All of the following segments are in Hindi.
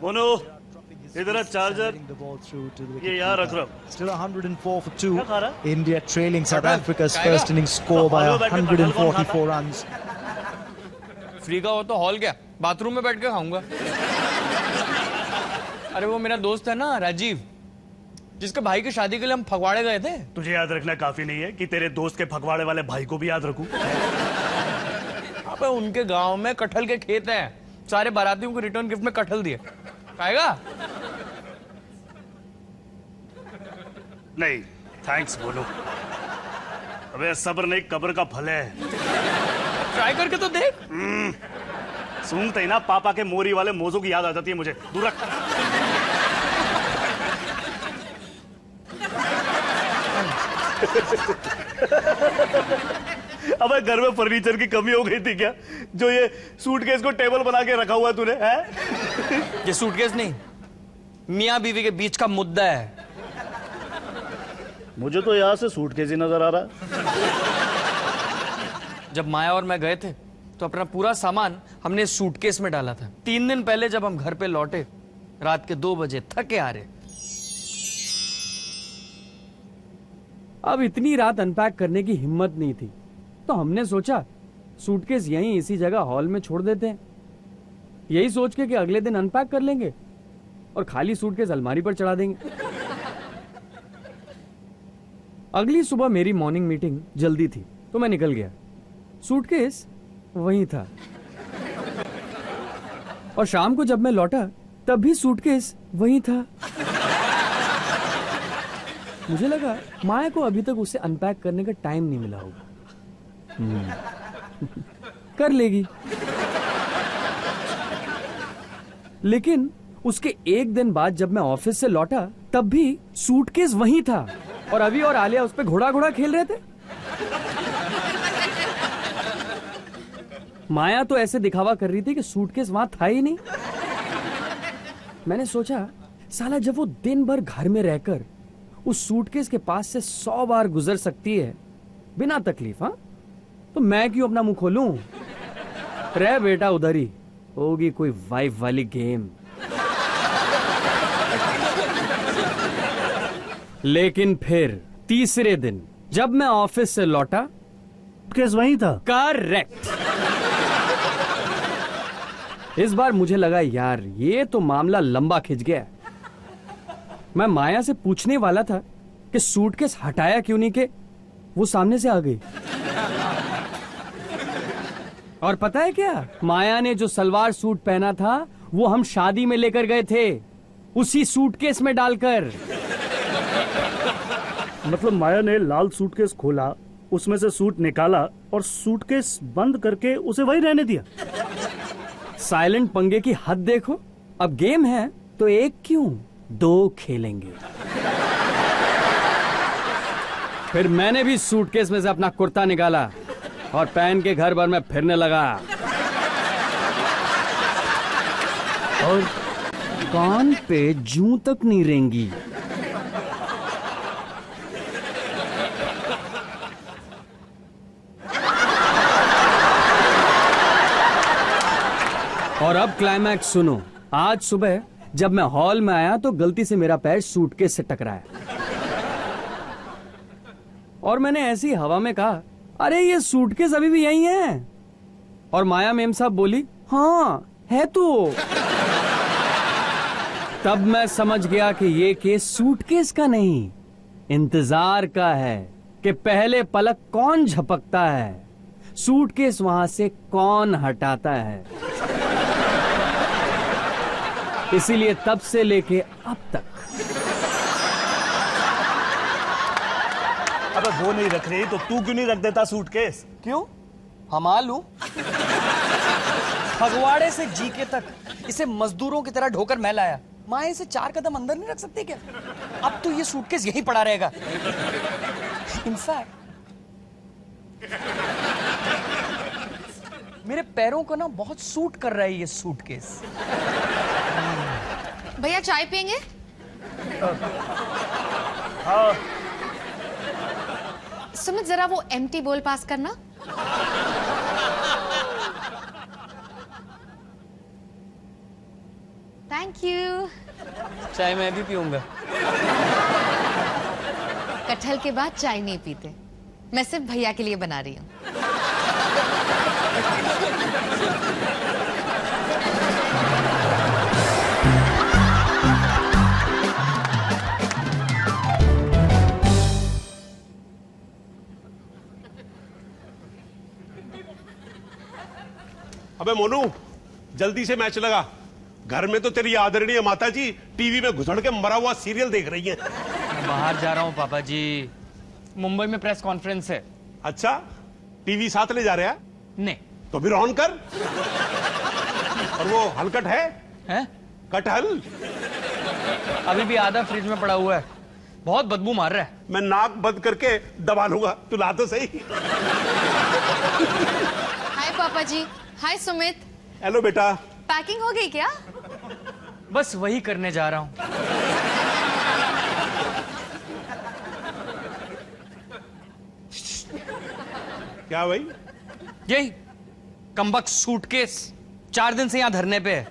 मोनू, इधर चार्जर ये यहाँ रख रहा हूँ। Still 104 for 2. क्या खा रहा? India trailing South Africa's first innings score by 144 runs. Free का हो तो हॉल क्या, बाथरूम में बैठ के खाऊंगा। अरे वो मेरा दोस्त है ना राजीव, जिसके भाई की शादी के लिए हम फगवाड़े गए थे। तुझे याद रखना काफी नहीं है कि तेरे दोस्त के फगवाड़े वाले भाई को भी याद रखूं। अबे उनके गांव में कटहल के खेत हैं, सारे बारातियों को रिटर्न गिफ्ट में कटहल दिए। खाएगा? नहीं थैंक्स बोलो। अबे सब्र नहीं कब्र का फल है। ट्राई करके तो देख। सूंघते ही ना पापा के मोरी वाले मोजों की याद आ जाती है मुझे। दूर रख। अबे घर में फर्नीचर की कमी हो गई थी क्या, जो ये सूटकेस को टेबल बना के रखा हुआ है तूने? है ये सूटकेस नहीं, मियां बीवी के बीच का मुद्दा है। मुझे तो यहां से सूटकेस ही नजर आ रहा। जब माया और मैं गए थे तो अपना पूरा सामान हमने सूटकेस में डाला था। 3 दिन पहले जब हम घर पे लौटे, रात के 2 बजे थके आ रहे। अब इतनी रात अनपैक करने की हिम्मत नहीं थी, तो हमने सोचा सूटकेस यहीं इसी जगह हॉल में छोड़ देते हैं। यही सोच के कि अगले दिन अनपैक कर लेंगे और खाली सूटकेस अलमारी पर चढ़ा देंगे। अगली सुबह मेरी मॉर्निंग मीटिंग जल्दी थी, तो मैं निकल गया। सूटकेस वहीं था और शाम को जब मैं लौटा तब भी सूटकेस वहीं था। मुझे लगा माया को अभी तक उसे अनपैक करने का टाइम नहीं मिला होगा। कर लेगी। लेकिन उसके एक दिन बाद जब मैं ऑफिस से लौटा तब भी सूटकेस वहीं था और अभी और आलिया उस पे घोड़ा घोड़ा खेल रहे थे। माया तो ऐसे दिखावा कर रही थी कि सूटकेस वहां था ही नहीं। मैंने सोचा साला जब वो दिन भर घर में रहकर उस सूटकेस के पास से 100 बार गुजर सकती है बिना तकलीफ, हाँ, तो मैं क्यों अपना मुंह खोलूं? रह बेटा उधर ही, होगी कोई वाइफ वाली गेम। लेकिन फिर तीसरे दिन जब मैं ऑफिस से लौटा, केस वहीं था। करेक्ट। इस बार मुझे लगा यार ये तो मामला लंबा खिंच गया। मैं माया से पूछने वाला था कि सूटकेस हटाया क्यों नहीं, के वो सामने से आ गई। और पता है क्या, माया ने जो सलवार सूट पहना था वो हम शादी में लेकर गए थे, उसी सूटकेस में डालकर। मतलब माया ने लाल सूटकेस खोला, उसमें से सूट निकाला और सूटकेस बंद करके उसे वहीं रहने दिया। साइलेंट पंगे की हद देखो। अब गेम है तो एक क्यों 2 खेलेंगे। फिर मैंने भी सूटकेस में से अपना कुर्ता निकाला और पहन के घर भर में फिरने लगा और कान पे जूं तक नहीं रेंगी। और अब क्लाइमैक्स सुनो। आज सुबह जब मैं हॉल में आया तो गलती से मेरा पैर सूटकेस से टकराया और मैंने ऐसी हवा में कहा, अरे ये सूटकेस अभी भी यहीं है। और माया मेम साहब बोली, हाँ है तो। तब मैं समझ गया कि ये केस सूटकेस का नहीं, इंतजार का है कि पहले पलक कौन झपकता है, सूटकेस वहां से कौन हटाता है। इसीलिए तब से लेके अब तक। अबे वो नहीं रख रही तो तू क्यों नहीं रख देता सूटकेस? क्यों? हमा लूं? फगवाड़े से जीके तक इसे मजदूरों की तरह ढोकर मैं लाया। माँ इसे 4 कदम अंदर नहीं रख सकती क्या? अब तो ये सूटकेस यहीं पड़ा रहेगा। इनफैक्ट मेरे पैरों को ना बहुत सूट कर रहा है ये सूटकेस। भैया चाय पियेंगे? हाँ। सुमित जरा वो एम्प्टी बोल पास करना। थैंक्स। Thank you. चाय मैं भी पीऊंगा। कटहल के बाद चाय नहीं पीते, मैं सिर्फ भैया के लिए बना रही हूँ। अबे मोनू, जल्दी से मैच लगा। घर में तो तेरी आदरणीय माता जी टीवी में घुसड़ के मरा हुआ सीरियल देख रही हैं। मैं बाहर जा रहा हूँ पापा जी, मुंबई में प्रेस कॉन्फ्रेंस है। अच्छा, टीवी साथ ले जा रहे हैं? नहीं। तो फिर ऑन कर। और वो हलकट है? हैं? कटहल अभी भी आधा फ्रिज में पड़ा हुआ है, बहुत बदबू मार रहा है। मैं नाक बंद करके दबा लूंगा, तू ला तो सही। हाय पापा जी। हाय सुमित। हेलो बेटा। पैकिंग हो गई क्या? बस वही करने जा रहा हूँ। क्या भाई? यही कमबख्त सूटकेस 4 दिन से यहाँ धरने पे है।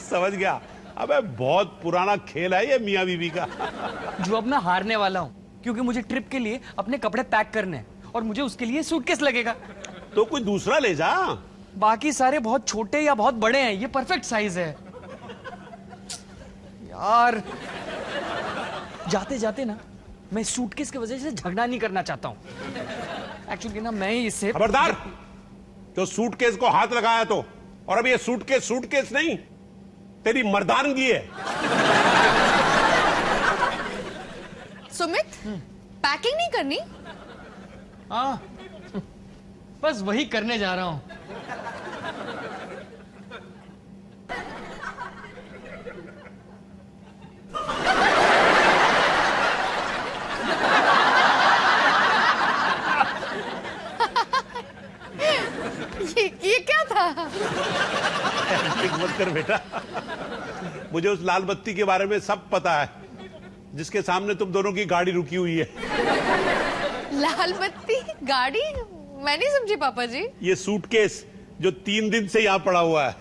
समझ गया। अबे बहुत पुराना खेल है ये मियां बीवी का। जो अब मैं हारने वाला हूँ, क्योंकि मुझे ट्रिप के लिए अपने कपड़े पैक करने हैं और मुझे उसके लिए सूटकेस लगेगा। तो कोई दूसरा ले जा। बाकी सारे बहुत छोटे या बहुत बड़े हैं, ये परफेक्ट साइज है। यार जाते जाते ना मैं सूटकेस की वजह से झगड़ा नहीं करना चाहता हूँ। एक्चुअली ना मैं ही इससे खबरदार, तो सूटकेस को हाथ लगाया तो। और अब ये सूटकेस नहीं, तेरी मर्दानगी है। सुमित, पैकिंग नहीं करनी? हाँ, बस वही करने जा रहा हूँ। ये क्या था? मत कर बेटा, मुझे उस लाल बत्ती के बारे में सब पता है, जिसके सामने तुम दोनों की गाड़ी रुकी हुई है। लाल बत्ती गाड़ी? मैं नहीं समझी पापा जी। ये सूटकेस जो 3 दिन से यहाँ पड़ा हुआ है।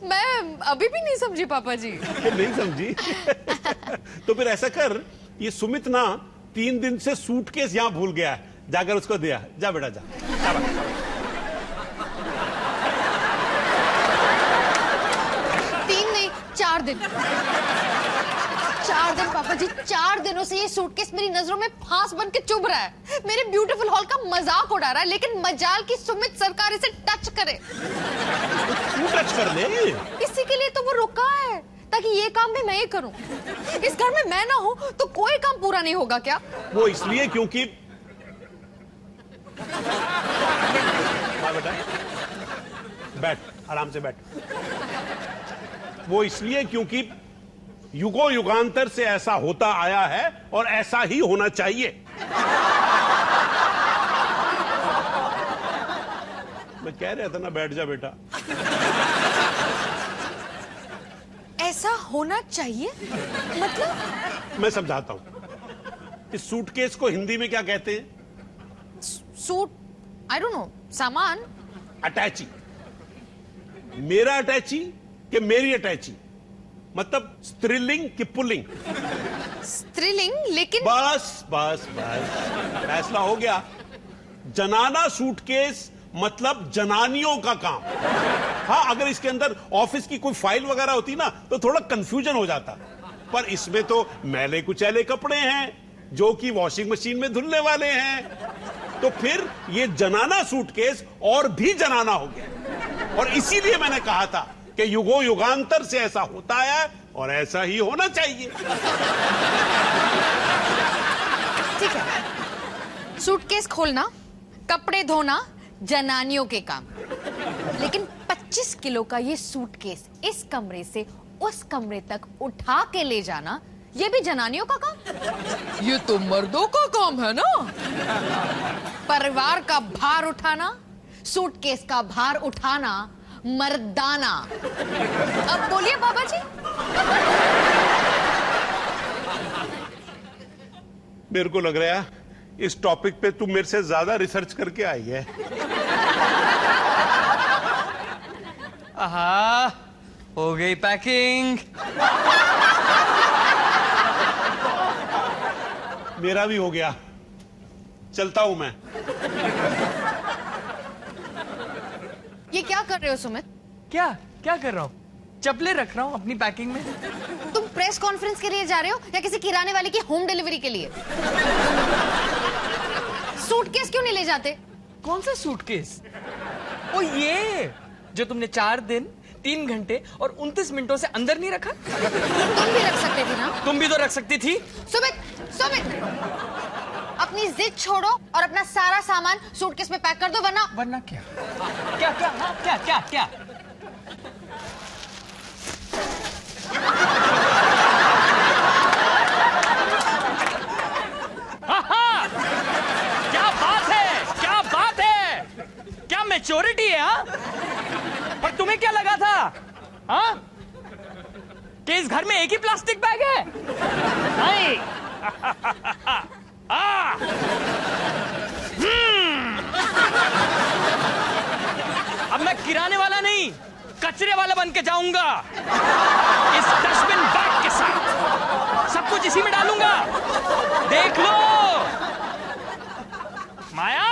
मैं अभी भी नहीं समझी पापा जी। नहीं समझी? तो फिर ऐसा कर, ये सुमित ना 3 दिन से सूटकेस यहाँ भूल गया है, जाकर उसको दिया। जा बेटा जा। तीन नहीं, 4 दिन। 4 दिन पापा जी, 4 दिनों से ये सूटकेस मेरी नजरों में फांस बन के चुभ रहा है। मेरे ब्यूटीफुल हॉल का मजाक उड़ा रहा है, लेकिन मजाल की सुमित सरकार इसे टच करे। तू टच कर ले। इसी के लिए तो वो रुका है, ताकि ये काम भी मैं ही करूं। इस घर में मैं ना हूं तो कोई काम पूरा नहीं होगा क्या? वो इसलिए क्योंकि बेटा बैठ, आराम से बैठ। वो इसलिए क्योंकि युगों युगांतर से ऐसा होता आया है और ऐसा ही होना चाहिए। मैं कह रहा था ना, बैठ जा बेटा। ऐसा होना चाहिए मतलब? मैं समझाता हूं। इस सूटकेस को हिंदी में क्या कहते हैं? सूट? I don't know. सामान? अटैची। मेरा अटैची कि मेरी अटैची? मतलब स्त्रीलिंग कि पुल्लिंग? स्त्रीलिंग, लेकिन बस बस बस, फैसला हो गया। जनाना सूटकेस मतलब जनानियों का काम। हाँ, अगर इसके अंदर ऑफिस की कोई फाइल वगैरह होती ना तो थोड़ा कंफ्यूजन हो जाता, पर इसमें तो मैले कुचैले कपड़े हैं जो कि वॉशिंग मशीन में धुलने वाले हैं, तो फिर ये जनाना सूटकेस और भी जनाना हो गया। और इसीलिए मैंने कहा था कि युगों युगांतर से ऐसा होता है और ऐसा ही होना चाहिए। ठीक है, सूटकेस खोलना, कपड़े धोना जनानियों के काम, लेकिन 25 किलो का ये सूटकेस इस कमरे से उस कमरे तक उठा के ले जाना, ये भी जनानियों का काम? ये तो मर्दों का काम है ना। परिवार का भार उठाना, सूटकेस का भार उठाना मर्दाना। अब बोलिए बाबा जी। मेरे को लग रहा है इस टॉपिक पे तू मेरे से ज्यादा रिसर्च करके आई है। आहा, हो गई पैकिंग। मेरा भी हो गया, चलता हूं मैं। ये क्या कर रहे हो सुमित? क्या क्या कर रहा हूँ? चप्पलें रख रहा हूँ अपनी पैकिंग में। तुम प्रेस कॉन्फ्रेंस के लिए जा रहे हो या किसी किराने वाले की होम डिलीवरी के लिए? सूटकेस क्यों नहीं ले जाते? कौन सा सूटकेस? ओ ये जो तुमने 4 दिन 3 घंटे और 29 मिनटों से अंदर नहीं रखा। तुम भी रख सकते थे ना। तुम भी तो रख सकती थी। सुमित, अपनी जिद छोड़ो और अपना सारा सामान सूटकेस में पैक कर दो, वरना क्या क्या क्या क्या क्या क्या? क्या बात है, क्या बात है, क्या मैच्योरिटी है। हाँ, पर तुम्हें क्या लगा था हाँ कि इस घर में एक ही प्लास्टिक बैग है? नहीं। अब मैं किराने वाला नहीं, कचरे वाला बन के जाऊंगा। इस डस्टबिन बैग के साथ सब कुछ इसी में डालूंगा। देख लो माया।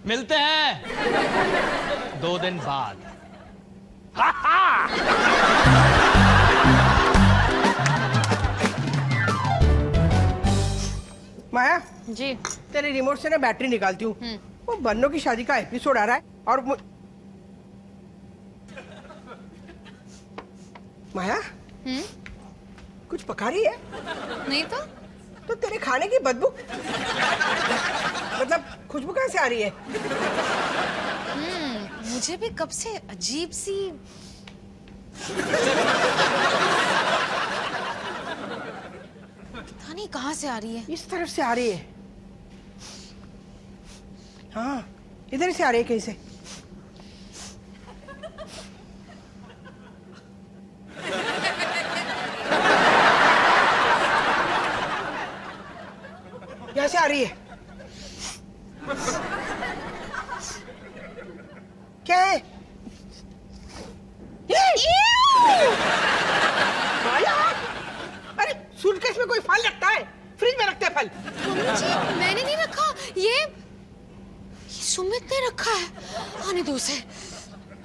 मिलते हैं 2 दिन बाद। माया जी। तेरे रिमोट से ना बैटरी निकालती हूँ। वो बन्नों की शादी का एपिसोड आ रहा है और माया कुछ पका रही है? नहीं तो तेरे खाने की बदबू मतलब खुशबू कहाँ से आ रही है? मुझे भी कब से अजीब सी पता नहीं कहाँ से आ रही है। इस तरफ से आ रही है। हाँ, इधर से आ रही है कहीं से। यहाँ से आ रही है। क्या है? अरे सूटकेस में कोई फल रखता है? फ्रिज में रखते हैं फल। जी, मैंने नहीं रखा। ये सुमित ने रखा है। आने दो उसे।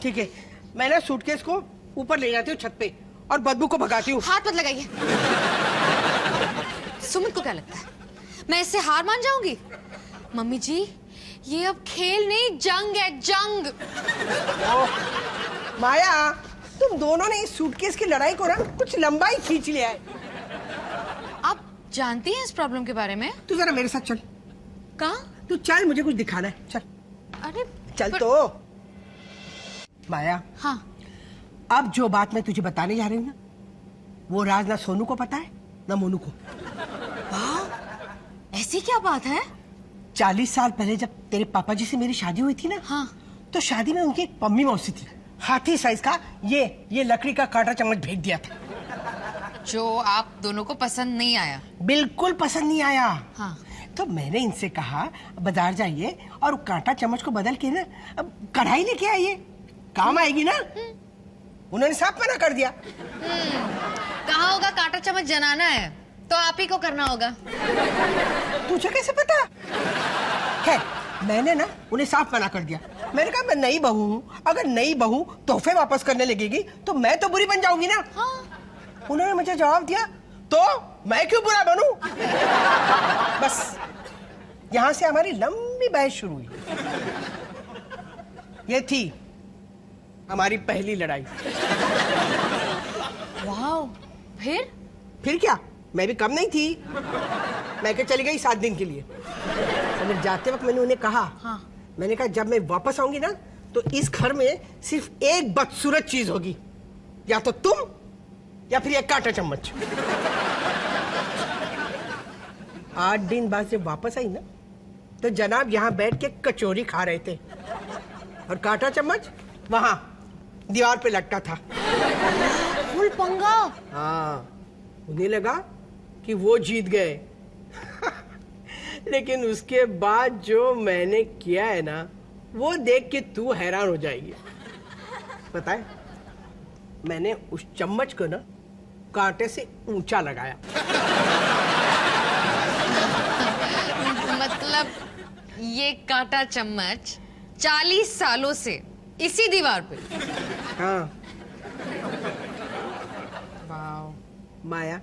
ठीक है, मैं ना सूटकेस को ऊपर ले जाती हूँ छत पे और बदबू को भगाती हूँ। हाथ मत लगाइए। सुमित को क्या लगता है मैं इससे हार मान जाऊंगी? मम्मी जी, ये अब खेल नहीं, जंग है, जंग। माया, तुम दोनों ने इस सूटकेस की लड़ाई को ना कुछ लंबाई खींच लिया है। आप जानती हैं इस प्रॉब्लम के बारे में? तू जरा मेरे साथ चल। कहाँ? तू चल, मुझे कुछ दिखाना है। चल। अरे चल तो। माया, हाँ। अब जो बात मैं तुझे बताने जा रही हूँ ना, वो राज ना सोनू को पता है ना मोनू को। ऐसी क्या बात है? 40 साल पहले जब तेरे पापा जी से मेरी शादी हुई थी ना, हाँ। तो शादी में उनकी एक पम्मी मौसी थी। हाथी साइज का ये लकड़ी का कांटा चम्मच भेज दिया था, जो आप दोनों को पसंद नहीं आया। बिल्कुल पसंद नहीं आया। हाँ। तो मैंने इनसे कहा बाजार जाइए और कांटा चम्मच को बदल के ना अब कढ़ाई लेके आइए, काम आएगी ना। उन्होंने साफ मना कर दिया। कहा होगा कांटा चम्मच जनाना है तो आप ही को करना होगा। तुझे कैसे पता? खैर, मैंने ना उन्हें साफ मना कर दिया। मैंने कहा मैं नई बहू हूँ, अगर नई बहू तोहफे वापस करने लगेगी तो मैं तो बुरी बन जाऊंगी ना। हाँ। उन्होंने मुझे जवाब दिया, तो मैं क्यों बुरा बनूं? बस यहां से हमारी लंबी बहस शुरू हुई। ये थी हमारी पहली लड़ाई। वाह। फिर क्या, मैं भी कम नहीं थी। मैं के चली गई 7 दिन के लिए। और जाते वक्त मैंने उन्हें कहा, हाँ। मैंने कहा जब मैं वापस आऊंगी ना तो इस घर में सिर्फ एक बदसूरत चीज होगी, या तो तुम या फिर एक कांटा चम्मच। 8 दिन बाद जब वापस आई ना, तो जनाब यहाँ बैठ के कचौरी खा रहे थे और कांटा चम्मच वहां दीवार पे लटका था। फुल पंगा। हाँ, उन्हें लगा कि वो जीत गए। लेकिन उसके बाद जो मैंने किया है ना, वो देख के तू हैरान हो जाएगी। पता है, मैंने उस चम्मच को ना कांटे से ऊंचा लगाया। मतलब ये कांटा चम्मच 40 सालों से इसी दीवार पे। हाँ वाओ। माया,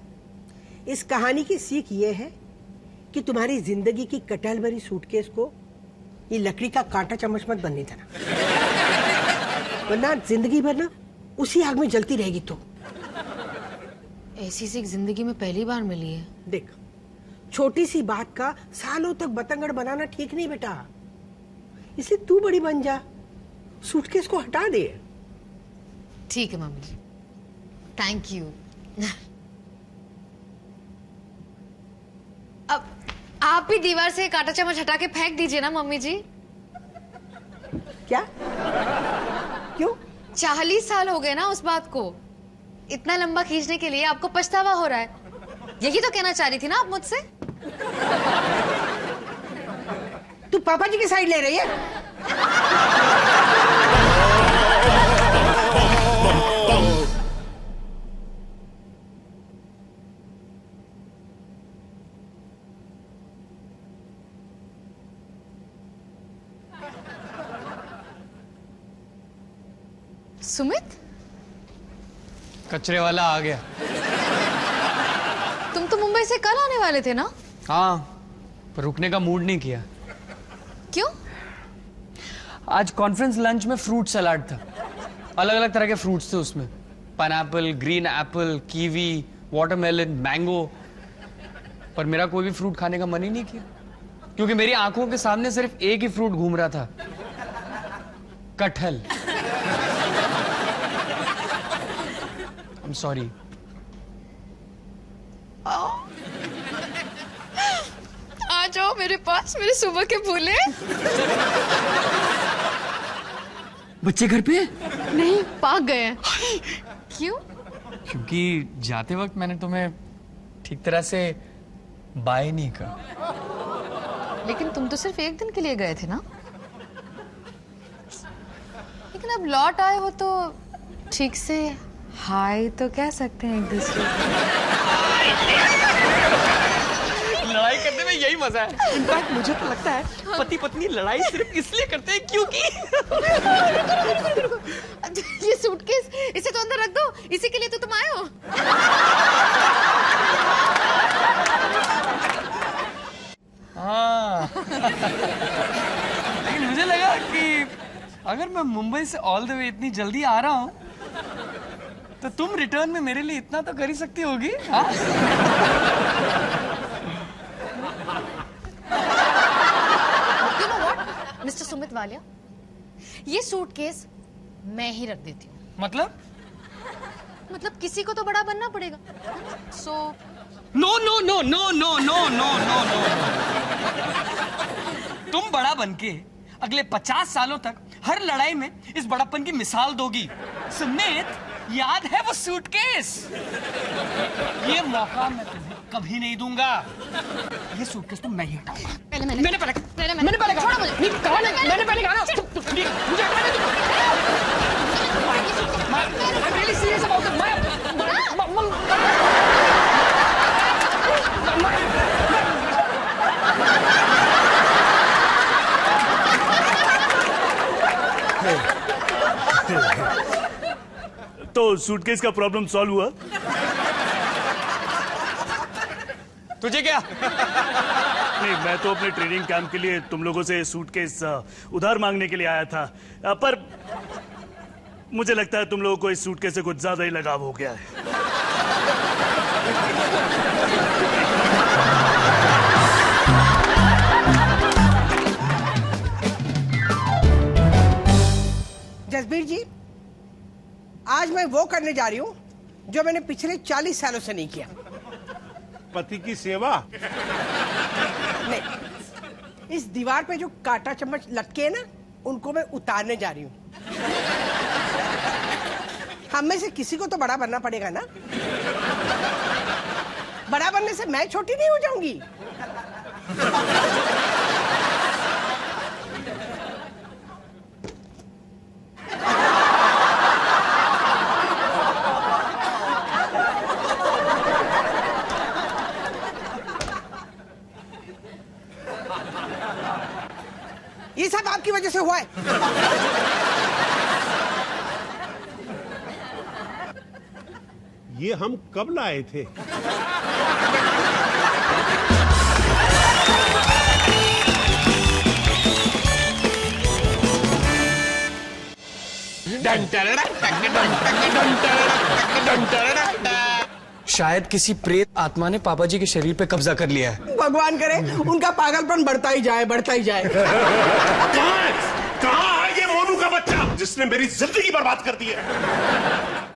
इस कहानी की सीख ये है कि तुम्हारी जिंदगी की कटहल भरी सूटकेस को ये लकड़ी का कांटा चम्मच मत बनने देना, वरना जिंदगी भर ना उसी आग में जलती रहेगी। तो ऐसी सीख जिंदगी में पहली बार मिली है। देख, छोटी सी बात का सालों तक बतंगड़ बनाना ठीक नहीं बेटा, इसलिए तू बड़ी बन जा, सूटकेस को हटा दे। ठीक है मम्मी जी, थैंक यू। अब आप भी दीवार से कांटा चम्मच हटा के फेंक दीजिए ना मम्मी जी। क्या? क्यों? 40 साल हो गए ना उस बात को, इतना लंबा खींचने के लिए आपको पछतावा हो रहा है, यही तो कहना चाह रही थी ना आप मुझसे। तू पापा जी की साइड ले रही है? सुमित, कचरे वाला आ गया। तुम तो मुंबई से कल आने वाले थे ना? हाँ, पर रुकने का मूड नहीं किया। क्यों? आज कॉन्फ्रेंस लंच में फ्रूट सलाद था, अलग अलग तरह के फ्रूट्स थे उसमें, pineapple, green Apple, kiwi, watermelon, mango. पर मेरा कोई भी फ्रूट खाने का मन ही नहीं किया, क्योंकि मेरी आंखों के सामने सिर्फ एक ही फ्रूट घूम रहा था, कटहल। I'm sorry. आ जाओ मेरे पास, मेरे सुबह के भूले। बच्चे घर पे? नहीं, भाग गए हैं। क्यों? क्योंकि जाते वक्त मैंने तुम्हें ठीक तरह से बाय नहीं कहा। लेकिन तुम तो सिर्फ एक दिन के लिए गए थे ना? लेकिन अब लौट आए हो तो ठीक से हाय तो कह सकते हैं एक दूसरे को। लड़ाई करने में यही मजा है। इनफैक्ट मुझे तो लगता है पति पत्नी लड़ाई सिर्फ इसलिए करते हैं क्योंकि ये सूटकेस, इसे तो अंदर रख दो, इसी के लिए तो तुम आए हो। हाँ। लेकिन मुझे लगा कि अगर मैं मुंबई से ऑल द वे इतनी जल्दी आ रहा हूँ, तो तुम रिटर्न में मेरे लिए इतना तो कर ही सकती होगी। हाँ? You know what, mister Sumit Walia, ये सूटकेस मैं ही रख देती हूँ। मतलब किसी को तो बड़ा बनना पड़ेगा। So no no no no no no no no no, तुम बड़ा बनके अगले 50 सालों तक हर लड़ाई में इस बड़ापन की मिसाल दोगी। सुमित, याद है वो सूटकेस? ये मौका मैं तुम्हें कभी नहीं दूंगा। ये सूटकेस तो मैं ही हटाऊंगा। मैंने पहले कहा। छोड़ो मुझे। नहीं कहा ना, मैंने पहले कहा ना। मुझे हटाने दो। I'm really serious about it. तो सूटकेस का प्रॉब्लम सॉल्व हुआ? तुझे क्या? नहीं, मैं तो अपने ट्रेनिंग कैंप के लिए तुम लोगों से सूटकेस उधार मांगने के लिए आया था, पर मुझे लगता है तुम लोगों को इस सूटकेस से कुछ ज्यादा ही लगाव हो गया है। करने जा रही हूँ जो मैंने पिछले 40 सालों से नहीं किया। पति की सेवा? नहीं, इस दीवार पे जो कांटा चम्मच लटके हैं ना, उनको मैं उतारने जा रही हूँ। हम में से किसी को तो बड़ा बनना पड़ेगा ना। बड़ा बनने से मैं छोटी नहीं हो जाऊंगी। ये सब आपकी वजह से हुआ है। ये हम कब लाए थे? शायद किसी प्रेत आत्मा ने पापा जी के शरीर पे कब्जा कर लिया है। भगवान करे उनका पागलपन बढ़ता ही जाए, बढ़ता ही जाए। कहाँ है ये मोनू का बच्चा जिसने मेरी जिंदगी बर्बाद कर दी है?